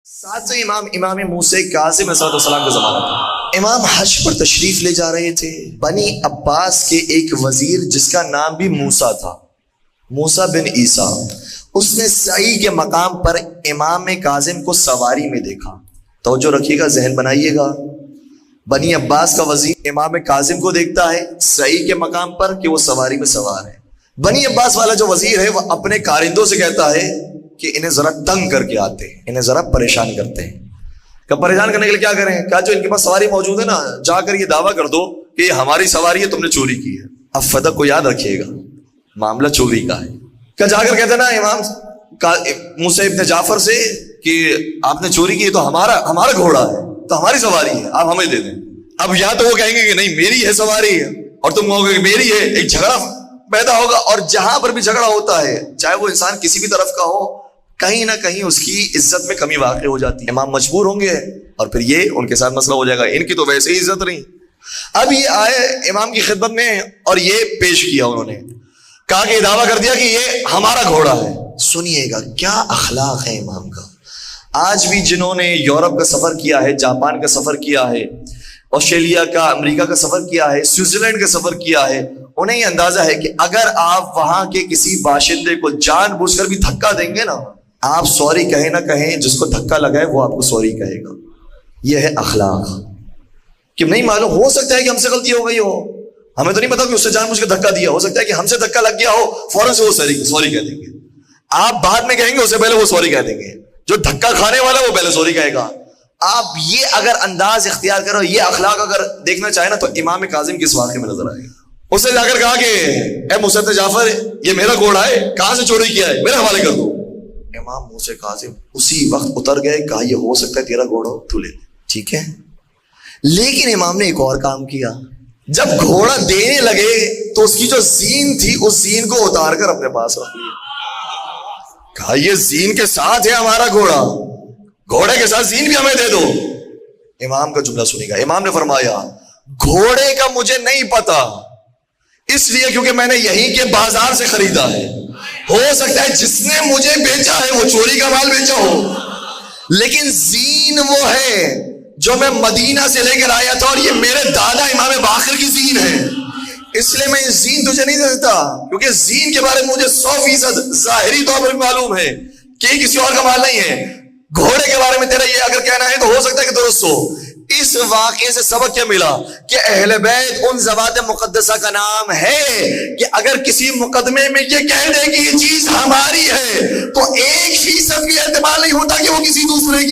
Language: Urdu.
ساتھ سے امام موسیٰ کاظم علیہ السلام کا زمانہ تھا۔ امام حج پر تشریف لے جا رہے تھے۔ بنی عباس کے ایک وزیر جس کا نام بھی موسیٰ تھا، موسیٰ بن عیسیٰ، اس نے سعی کے مقام پر امام کاظم کو سواری میں دیکھا۔ توجہ رکھیے گا، ذہن بنائیے گا۔ بنی عباس کا وزیر امام کاظم کو دیکھتا ہے سعی کے مقام پر کہ وہ سواری میں سوار ہے۔ بنی عباس والا جو وزیر ہے وہ اپنے کارندوں سے کہتا ہے کہ انہیں ذرا تنگ کر کے آتے ہیں، انہیں ذرا پریشان کرتے ہیں۔ کہ پریشان کرنے کے لیے کیا کریں؟ کہا جو ان کے پاس سواری موجود ہے نا، جا کر یہ دعویٰ کر دو کہ یہ ہماری سواری ہے، تم نے چوری کی ہے۔ اب فتح کو یاد رکھیے گا، معاملہ چوری کا ہے۔ کہ جا کر کہتے نا امام موسیٰ ابن جعفر سے کہ آپ نے چوری کی تو ہمارا گھوڑا ہے، تو ہماری سواری ہے، آپ ہمیں دے دیں۔ اب یا تو وہ کہیں گے کہ نہیں میری ہے سواری ہے، اور تم کہو گے کہ میری ہے، ایک جھگڑا پیدا ہوگا۔ اور جہاں پر بھی جھگڑا ہوتا ہے، چاہے وہ انسان کسی بھی طرف کا ہو، کہیں نہ کہیں اس کی عزت میں کمی واقع ہو جاتی ہے۔ امام مجبور ہوں گے اور پھر یہ ان کے ساتھ مسئلہ ہو جائے گا، ان کی تو ویسے ہی عزت نہیں۔ اب یہ آئے امام کی خدمت میں اور یہ پیش کیا، انہوں نے کہا کہ یہ دعویٰ کر دیا کہ یہ ہمارا گھوڑا ہے۔ سنیے گا کیا اخلاق ہے امام کا۔ آج بھی جنہوں نے یورپ کا سفر کیا ہے، جاپان کا سفر کیا ہے، آسٹریلیا کا، امریکہ کا سفر کیا ہے، سوئٹزرلینڈ کا سفر کیا ہے، انہیں یہ اندازہ ہے کہ اگر آپ وہاں کے کسی باشندے کو جان بوجھ کر بھی دھکا دیں گے نا، آپ سوری کہیں نہ کہیں، جس کو دھکا لگا ہے وہ آپ کو سوری کہے گا۔ یہ ہے اخلاق۔ کہ نہیں معلوم، ہو سکتا ہے کہ ہم سے غلطی ہو گئی ہو، ہمیں تو نہیں پتا کہ اس سے جان بوجھ کے دھکا دیا، ہو سکتا ہے کہ ہم سے دھکا لگ گیا ہو، فوراً سے وہ سوری کہہ دیں گے۔ آپ بعد میں کہیں گے، اس سے پہلے وہ سوری کہہ دیں گے۔ جو دھکا کھانے والا وہ پہلے سوری کہے گا۔ آپ یہ اگر انداز اختیار کرو، یہ اخلاق اگر دیکھنا چاہیں نا، تو امام کاظم کس واقعے میں نظر آئے گا۔ اس نے جا کر کہا کہ اے موسیٰ بن جعفر، یہ میرا گھوڑا ہے، کہاں سے چوری کیا ہے، میرے حوالے کر دو۔ امام موسیٰ کاظم اسی وقت اتر گئے، کہا یہ ہو سکتا ہے تیرا گھوڑا ہو، تو لے لے، ٹھیک ہے۔ لیکن امام نے ایک اور کام کیا۔ جب گھوڑا دینے لگے تو اس کی جو زین تھی، اس زین کو اتار کر اپنے پاس رکھ لیا۔ کہا یہ زین کے ساتھ ہے ہمارا گھوڑا، گھوڑے کے ساتھ زین بھی ہمیں دے دو۔ امام کا جملہ سنیے گا۔ امام نے فرمایا گھوڑے کا مجھے نہیں پتا، اس لیے کیونکہ میں نے یہیں کے بازار سے خریدا ہے، ہو سکتا ہے جس نے مجھے بیچا ہے وہ چوری کا مال بیچا ہو، لیکن زین وہ ہے جو میں مدینہ سے لے کر آیا تھا، اور یہ میرے دادا امام باقر کی زین ہے، اس لیے میں یہ زین تجھے نہیں دے سکتا، کیونکہ زین کے بارے میں مجھے 100% ظاہری طور پر معلوم ہے کہ کسی اور کا مال نہیں ہے۔ گھوڑے کے بارے میں تیرا یہ اگر کہنا ہے تو ہو سکتا ہے کہ درست ہو۔ اس واقعے سے سبق کیا ملا؟ کہ اہل بیت ان ذوات مقدسہ کا نام ہے کہ اگر کسی مقدمے میں یہ کہہ دے کہ یہ چیز ہماری ہے تو 1% بھی احتمال نہیں ہوتا کہ وہ کسی دوسرے کی